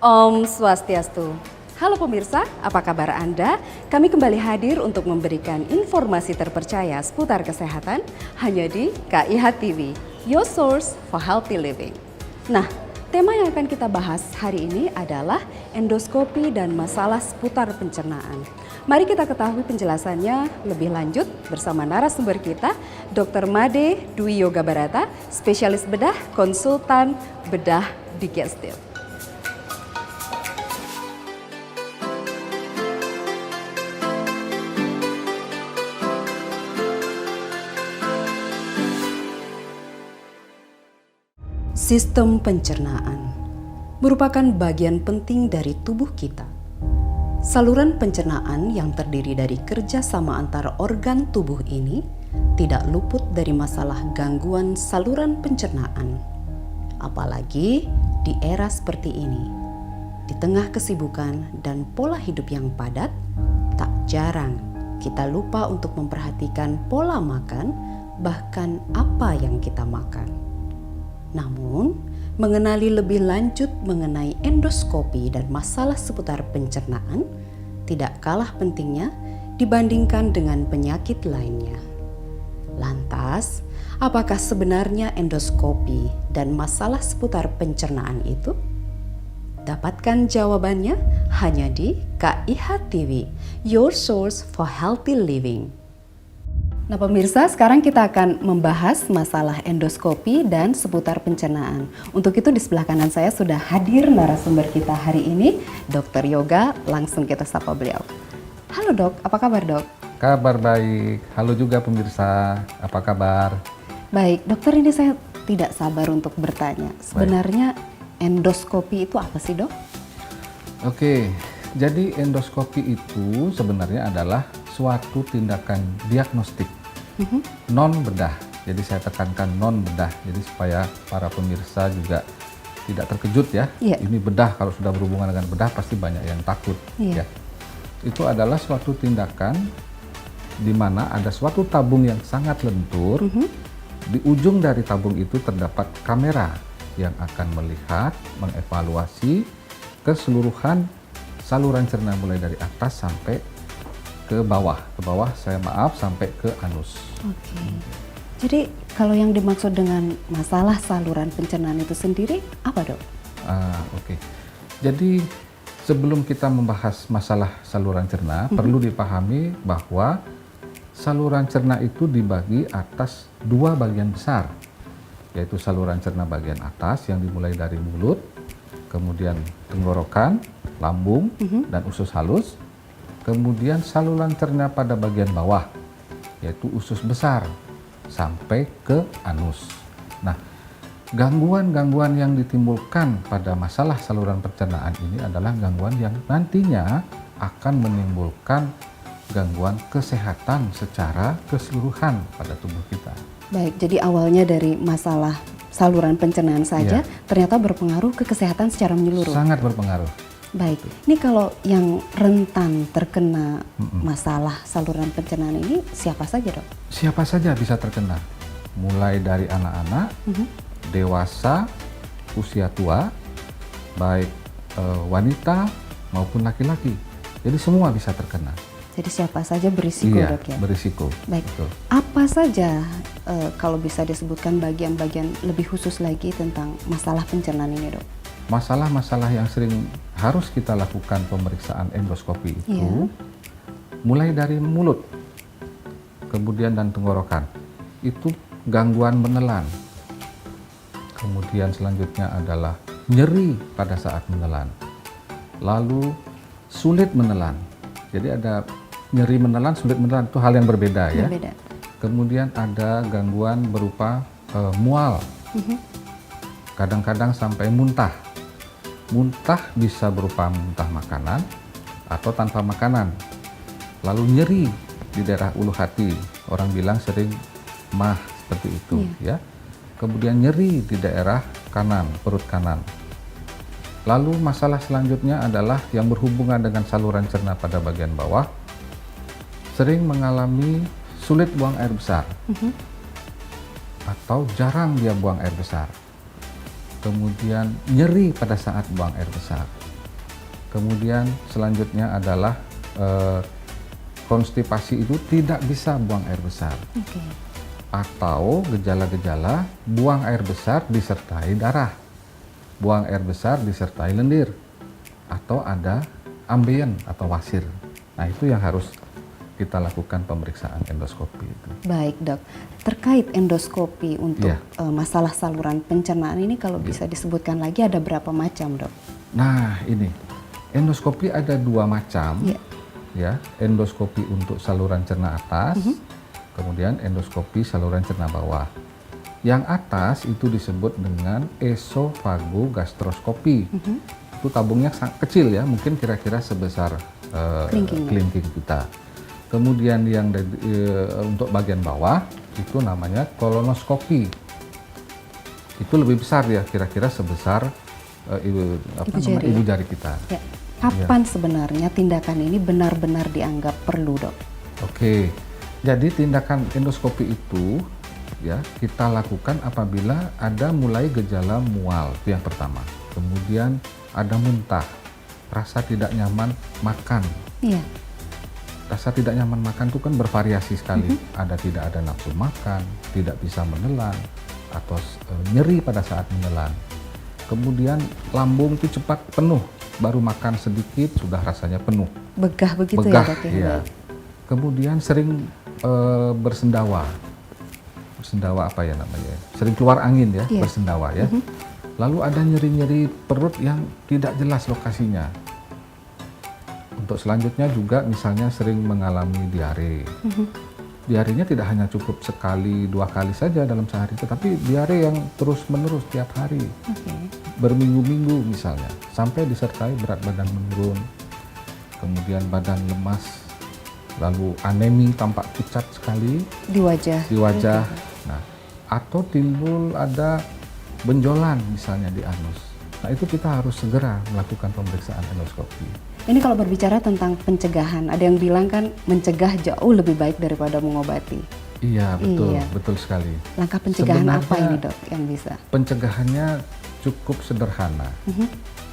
Om Swastiastu. Halo pemirsa, apa kabar Anda? Kami kembali hadir untuk memberikan informasi terpercaya seputar kesehatan hanya di KIH TV, your source for healthy living. Nah, tema yang akan kita bahas hari ini adalah endoskopi dan masalah seputar pencernaan. Mari kita ketahui penjelasannya lebih lanjut bersama narasumber kita, Dr. Made Dwi Yoga Barata, spesialis bedah, konsultan bedah digestif. Sistem pencernaan merupakan bagian penting dari tubuh kita. Saluran pencernaan yang terdiri dari kerjasama antara organ tubuh ini tidak luput dari masalah gangguan saluran pencernaan. Apalagi di era seperti ini, di tengah kesibukan dan pola hidup yang padat, tak jarang kita lupa untuk memperhatikan pola makan, bahkan apa yang kita makan. Namun, mengenali lebih lanjut mengenai endoskopi dan masalah seputar pencernaan tidak kalah pentingnya dibandingkan dengan penyakit lainnya. Lantas, apakah sebenarnya endoskopi dan masalah seputar pencernaan itu? Dapatkan jawabannya hanya di KIH TV, your source for healthy living. Nah pemirsa, sekarang kita akan membahas masalah endoskopi dan seputar pencernaan. Untuk itu di sebelah kanan saya sudah hadir narasumber kita hari ini, Dr. Yoga. Langsung kita sapa beliau. Halo dok, apa kabar dok? Kabar baik. Halo juga pemirsa, apa kabar? Baik, dokter, ini saya tidak sabar untuk bertanya. Sebenarnya endoskopi itu apa sih dok? Oke, jadi endoskopi itu sebenarnya adalah suatu tindakan diagnostik non bedah. Jadi saya tekankan non bedah. Jadi supaya para pemirsa juga tidak terkejut ya. Iya. Ini bedah, kalau sudah berhubungan dengan bedah pasti banyak yang takut. Iya. Ya. Itu adalah suatu tindakan di mana ada suatu tabung yang sangat lentur. Di ujung dari tabung itu terdapat kamera yang akan melihat, mengevaluasi keseluruhan saluran cerna mulai dari atas sampai ke bawah sampai ke anus. Oke. Jadi kalau yang dimaksud dengan masalah saluran pencernaan itu sendiri apa dok? Oke. Jadi sebelum kita membahas masalah saluran cerna, perlu dipahami bahwa saluran cerna itu dibagi atas dua bagian besar, yaitu saluran cerna bagian atas yang dimulai dari mulut, kemudian tenggorokan, lambung, dan usus halus. Kemudian saluran cerna pada bagian bawah, yaitu usus besar, sampai ke anus. Nah, gangguan-gangguan yang ditimbulkan pada masalah saluran pencernaan ini adalah gangguan yang nantinya akan menimbulkan gangguan kesehatan secara keseluruhan pada tubuh kita. Baik, jadi awalnya dari masalah saluran pencernaan saja, ternyata berpengaruh ke kesehatan secara menyeluruh. Sangat berpengaruh. Baik, ini kalau yang rentan terkena masalah saluran pencernaan ini siapa saja dok? Siapa saja bisa terkena, mulai dari anak-anak, dewasa, usia tua, baik wanita maupun laki-laki. Jadi semua bisa terkena. Jadi siapa saja berisiko dok ya? Berisiko. Baik, betul. Apa saja kalau bisa disebutkan bagian-bagian lebih khusus lagi tentang masalah pencernaan ini dok? Masalah-masalah yang sering harus kita lakukan pemeriksaan endoskopi itu mulai dari mulut, kemudian dan tenggorokan. Itu gangguan menelan. Kemudian selanjutnya adalah nyeri pada saat menelan. Lalu sulit menelan. Jadi ada nyeri menelan, sulit menelan, itu hal yang berbeda ya. Berbeda. Kemudian ada gangguan berupa mual. Kadang-kadang sampai muntah. Muntah bisa berupa muntah makanan atau tanpa makanan. Lalu nyeri di daerah ulu hati, orang bilang sering mah seperti itu ya. Kemudian nyeri di daerah kanan, perut kanan. Lalu masalah selanjutnya adalah yang berhubungan dengan saluran cerna pada bagian bawah, sering mengalami sulit buang air besar atau jarang dia buang air besar. Kemudian nyeri pada saat buang air besar. Kemudian selanjutnya adalah konstipasi itu tidak bisa buang air besar. Oke. Atau gejala-gejala buang air besar disertai darah, buang air besar disertai lendir, atau ada ambien atau wasir. Nah, itu yang harus kita lakukan pemeriksaan endoskopi itu. Baik dok, terkait endoskopi untuk masalah saluran pencernaan ini kalau bisa disebutkan lagi ada berapa macam dok? Nah ini, endoskopi ada 2 macam, ya, endoskopi untuk saluran cerna atas, kemudian endoskopi saluran cerna bawah. Yang atas itu disebut dengan esofagogastroskopi. Itu tabungnya sangat kecil ya, mungkin kira-kira sebesar kelingking kita. Kemudian yang untuk bagian bawah itu namanya kolonoskopi. Itu lebih besar ya, kira-kira sebesar ibu jari kita. Ya. Kapan sebenarnya tindakan ini benar-benar dianggap perlu dok? Oke, jadi tindakan endoskopi itu ya kita lakukan apabila ada mulai gejala mual, itu yang pertama. Kemudian ada muntah, rasa tidak nyaman makan. Iya. Rasa tidak nyaman makan itu kan bervariasi sekali. Ada tidak ada nafsu makan, tidak bisa menelan, atau nyeri pada saat menelan. Kemudian lambung itu cepat penuh, baru makan sedikit sudah rasanya penuh. Begah begitu Begah, ya dok? Ya. Kemudian sering bersendawa. Bersendawa apa ya namanya? Sering keluar angin ya, bersendawa ya. Lalu ada nyeri-nyeri perut yang tidak jelas lokasinya. Untuk selanjutnya juga misalnya sering mengalami diare. Diarenya tidak hanya cukup sekali, 2 kali saja dalam sehari, tetapi diare yang terus-menerus tiap hari. Berminggu-minggu misalnya, sampai disertai berat badan menurun, kemudian badan lemas, lalu anemi tampak pucat sekali di wajah. Nah, atau timbul ada benjolan misalnya di anus. Nah, itu kita harus segera melakukan pemeriksaan endoskopi. Ini kalau berbicara tentang pencegahan, ada yang bilang kan mencegah jauh lebih baik daripada mengobati. Iya, betul, betul sekali. Langkah pencegahan Sebenarnya, apa ini dok yang bisa? Pencegahannya cukup sederhana.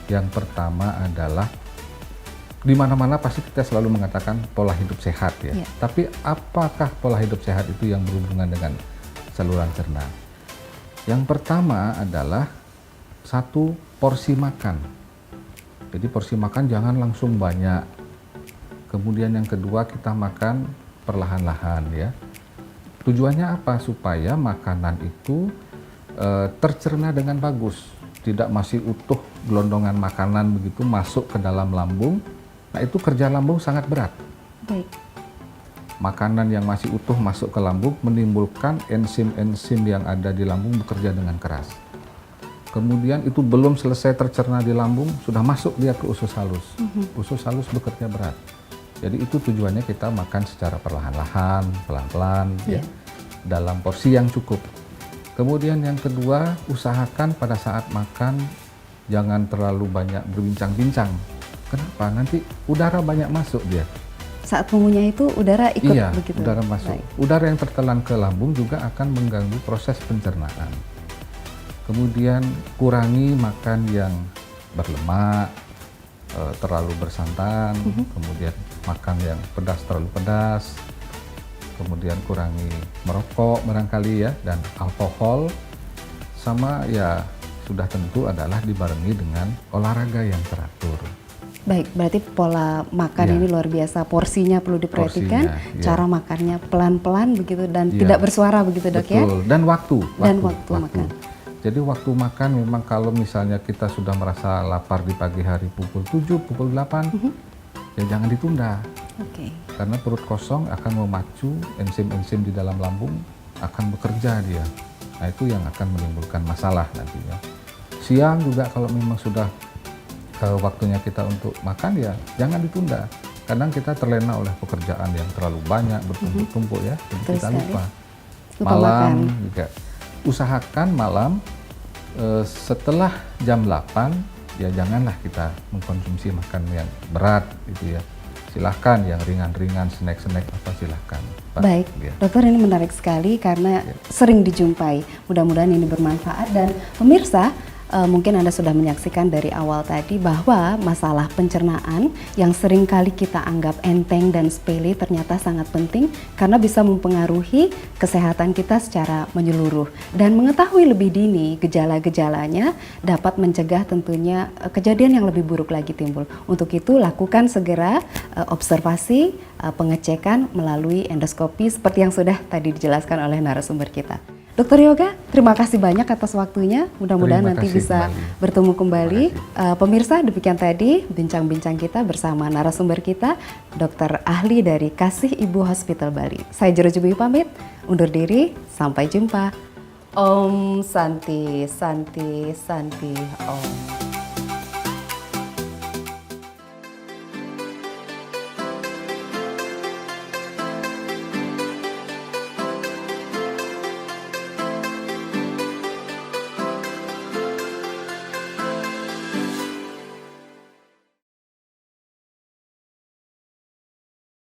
Yang pertama adalah di mana-mana pasti kita selalu mengatakan pola hidup sehat ya. Tapi apakah pola hidup sehat itu yang berhubungan dengan saluran cerna? Yang pertama adalah 1, porsi makan. Jadi porsi makan jangan langsung banyak. Kemudian yang kedua kita makan perlahan-lahan ya. Tujuannya apa? Supaya makanan itu tercerna dengan bagus. Tidak masih utuh gelondongan makanan begitu masuk ke dalam lambung. Nah itu kerja lambung sangat berat. Baik. Makanan yang masih utuh masuk ke lambung menimbulkan enzim-enzim yang ada di lambung bekerja dengan keras. Kemudian itu belum selesai tercerna di lambung, sudah masuk dia ke usus halus. Usus halus bekerja berat. Jadi itu tujuannya kita makan secara perlahan-lahan, pelan-pelan, ya, dalam porsi yang cukup. Kemudian yang kedua, usahakan pada saat makan jangan terlalu banyak berbincang-bincang. Kenapa? Nanti udara banyak masuk dia. Saat mengunyah itu udara ikut begitu? Udara masuk. Udara yang tertelan ke lambung juga akan mengganggu proses pencernaan. Kemudian kurangi makan yang berlemak, terlalu bersantan, kemudian makan yang pedas terlalu pedas, kemudian kurangi merokok barangkali ya, dan alkohol, sama ya sudah tentu adalah dibarengi dengan olahraga yang teratur. Baik, berarti pola makan ini luar biasa, porsinya perlu diperhatikan, cara makannya pelan-pelan begitu dan tidak bersuara begitu dok. Betul. Ya? Dan waktu makan. Jadi waktu makan memang kalau misalnya kita sudah merasa lapar di pagi hari pukul 7, pukul 8, ya jangan ditunda. Karena perut kosong akan memacu enzim-enzim di dalam lambung akan bekerja dia. Nah itu yang akan menimbulkan masalah nantinya. Siang juga kalau memang sudah waktunya kita untuk makan ya jangan ditunda. Kadang kita terlena oleh pekerjaan yang terlalu banyak bertumpuk-tumpuk ya, jadi kita lupa. Malam juga usahakan malam setelah jam 8 ya janganlah kita mengkonsumsi makan yang berat gitu ya. Silahkan yang ringan-ringan, snack-snack apa silahkan. Baik, dokter ini menarik sekali karena sering dijumpai. Mudah-mudahan ini bermanfaat dan pemirsa mungkin Anda sudah menyaksikan dari awal tadi bahwa masalah pencernaan yang sering kali kita anggap enteng dan sepele ternyata sangat penting karena bisa mempengaruhi kesehatan kita secara menyeluruh. Dan mengetahui lebih dini gejala-gejalanya dapat mencegah tentunya kejadian yang lebih buruk lagi timbul. Untuk itu lakukan segera observasi, pengecekan melalui endoskopi seperti yang sudah tadi dijelaskan oleh narasumber kita. Dr. Yoga, terima kasih banyak atas waktunya. Mudah-mudahan nanti bisa bertemu kembali. Pemirsa, demikian tadi bincang-bincang kita bersama narasumber kita, dokter ahli dari Kasih Ibu Hospital Bali. Saya Jero Jubi pamit, undur diri, sampai jumpa. Om Santi, Santi, Santi, Om.